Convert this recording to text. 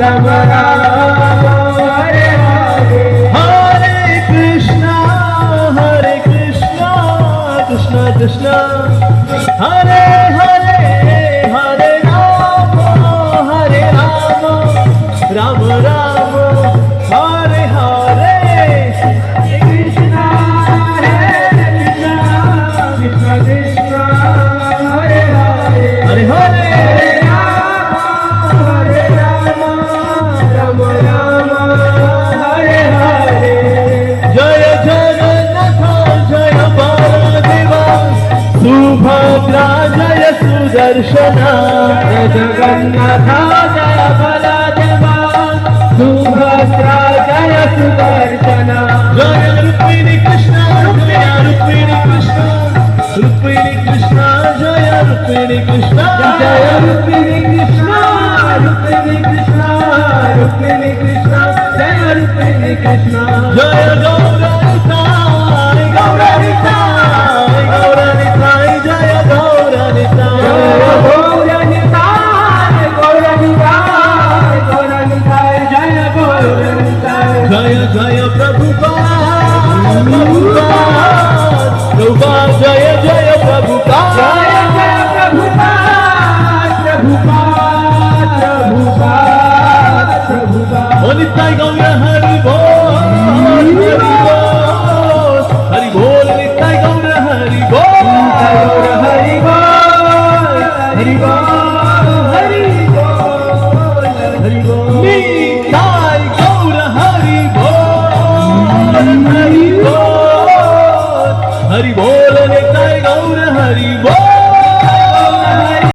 Ram Ram Hare Hare Hare Krishna Krishna Krishna Hare Hare Hare Ram Ram Ram Hare Hare Krishna Krishna Krishna Krishna Hare Hare Hare Hare Hare Ram Ram Ram Hare Hare Jai Jagannath Jai Baldeva Subhadra Jai Sudarshana Jai Jagannath Jai Baldeva Subhadra Jai Sudarshana Jai Rukmini Krishna Jai Rukmini Krishna Rukmini Krishna Jai Rukmini Krishna Jai Rukmini Krishna Rukmini Krishna Rukmini Krishna Jai Rukmini Krishna Jai